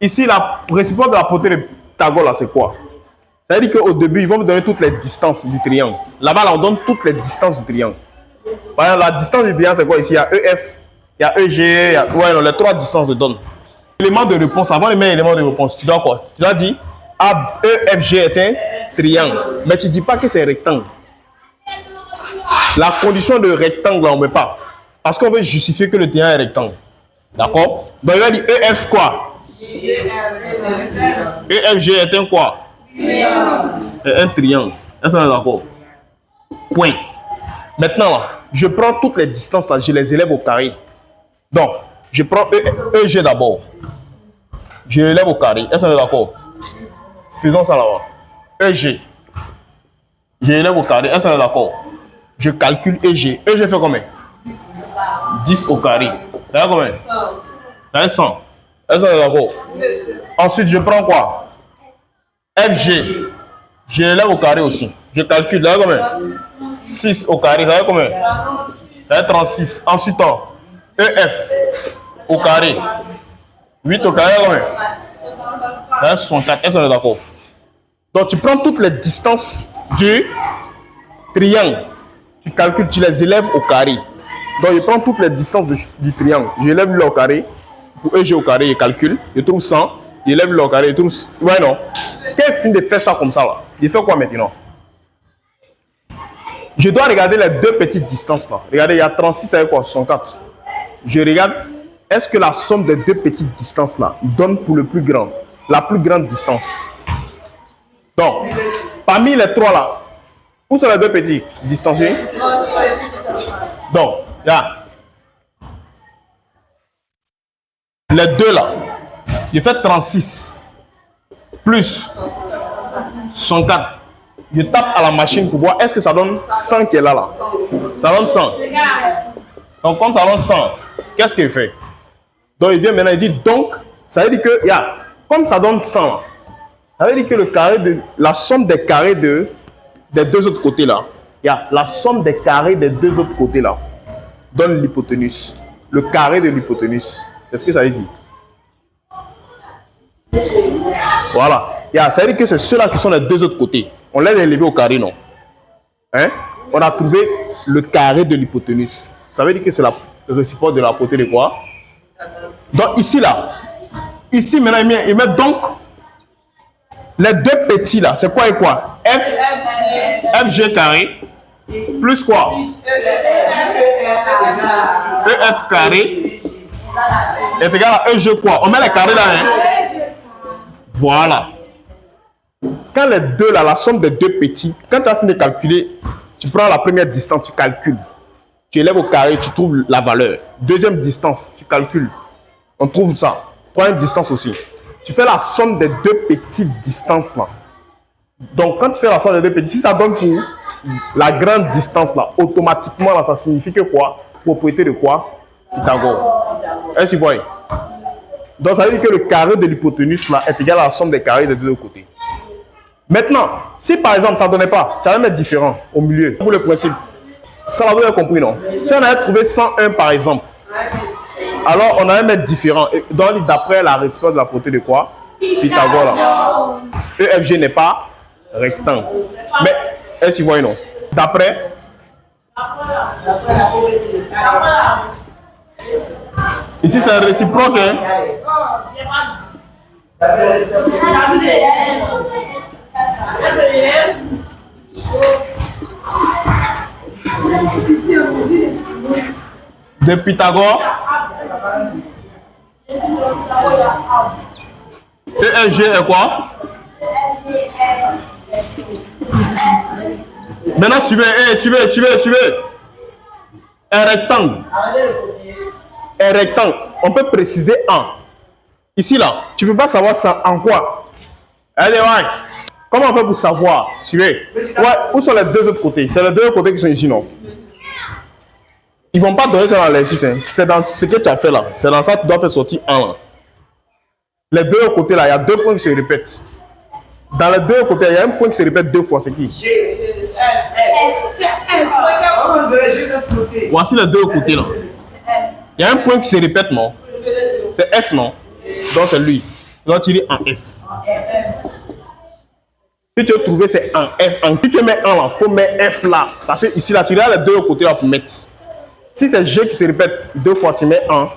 Ici, la réciproque de la portée de Pythagore, là, c'est quoi? Ça veut dire qu'au début, ils vont me donner toutes les distances du triangle. Là-bas, là, on donne toutes les distances du triangle. Par exemple, la distance du triangle, c'est quoi ici? Il y a EF, il y a EG, il y a... Ouais, non, les trois distances te donnent. L'élément de réponse, avant les mêmes éléments de réponse, tu dois quoi? Tu dois dire EFG est un triangle. Mais tu ne dis pas que c'est rectangle. La condition de rectangle, on ne met pas. Parce qu'on veut justifier que le triangle est rectangle. D'accord? Donc, il va dire EF quoi? EFG est un quoi? Un triangle. Est-ce qu'on est d'accord? Point. Maintenant, là, je prends toutes les distances, là, je les élève au carré. Donc, je prends EG d'abord. Je l'élève au carré. Est-ce qu'on est d'accord? Faisons ça là-bas. EG. Je l'élève au carré. Est-ce qu'on est d'accord? Je calcule EG. EG fait combien? 10 au carré. Ça fait combien? Ça fait 100. Est-ce qu'on est d'accord? Ensuite, je prends quoi? FG. Je l'élève au carré aussi. Je calcule. Ça fait combien? 6 au carré. Ça fait combien? Ça fait 36. Ensuite, EF au carré. 8 au carré, combien? Ça fait 64. Est-ce qu'on est d'accord? Donc, tu prends toutes les distances du triangle. Tu calcules, tu les élèves au carré. Donc, je prends toutes les distances du triangle. Je lève le au carré. Pour EG au carré, je calcule. Je trouve 100. Je lève le au carré. Je trouve... Ouais, non. Quand je finis de faire ça comme ça, là, je fais quoi maintenant? Je dois regarder les deux petites distances là. Regardez, il y a 36 avec quoi? 64. Je regarde, est-ce que la somme des deux petites distances là donne pour le plus grand, la plus grande distance? Donc, parmi les trois là, où sont les deux petits distanciés? Donc, là, les deux là, je fais 36 plus 64. Je tape à la machine pour voir est-ce que ça donne 100 qui est là. Ça donne 100. Donc, comme ça donne 100, qu'est-ce qu'il fait? Donc, il vient maintenant, il dit donc, ça veut dire que, comme ça donne 100, ça veut dire que le carré de, la somme des carrés des deux autres côtés là, la somme des carrés des deux autres côtés là, donne l'hypoténuse. Le carré de l'hypoténuse. C'est ce que ça veut dire. Voilà. Ça veut dire que c'est ceux-là qui sont les deux autres côtés. On l'a élevé au carré, non? Hein? On a trouvé le carré de l'hypoténuse. Ça veut dire que c'est la réciproque de la portée de quoi? Donc ici, là. Ici, maintenant, il met donc les deux petits, là. C'est quoi et quoi? FG carré. Plus quoi? EF carré. Est égal à EG quoi? On met les carrés là, hein? Voilà. Quand les deux là, la somme des deux petits, quand tu as fini de calculer, tu prends la première distance, tu calcules. Tu élèves au carré, tu trouves la valeur. Deuxième distance, tu calcules. On trouve ça. Troisième distance aussi. Tu fais la somme des deux petites distances là. Donc quand tu fais la somme des deux petites, si ça donne pour la grande distance là, automatiquement là, ça signifie que quoi? Propriété de quoi? Pythagore. Est-ce que vous voyez? Donc ça veut dire que le carré de l'hypoténuse là est égal à la somme des carrés des deux côtés. Maintenant, si par exemple ça ne donnait pas, tu allais mettre différent au milieu pour le principe. Ça vous avez compris, non? Si on avait trouvé 101 par exemple, alors on allait mettre différent. Donc d'après la réciproque de la portée de quoi? Pythagore là. EFG n'est pas rectangle. Mais est-ce que vous voyez, non? D'après. Ici c'est un réciproque, hein? De Pythagore. EFG est quoi? Maintenant suivez. Un rectangle. Un rectangle. On peut préciser en. Ici là, tu ne peux pas savoir ça en quoi. Allez, ouais. Comment on fait pour savoir? Suivez. Ouais, où sont les deux autres côtés? C'est les deux autres côtés qui sont ici, non? Ils ne vont pas donner ça dans l'exercice. C'est dans ce que tu as fait là. C'est dans ça que tu dois faire sortir 1. Les deux autres côtés là, il y a deux points qui se répètent. Dans les deux côtés, il y a un point qui se répète deux fois. C'est qui? Voici les deux côtés là. Il y a un point qui se répète, non? C'est F, non? Donc c'est lui. Tu dois tirer en F. Si tu veux trouver, c'est en F. Si tu mets 1 là, il faut mettre F là. Parce que ici, là, tu as les deux côtés là pour mettre. Si c'est G qui se répète 2 fois, tu mets 1.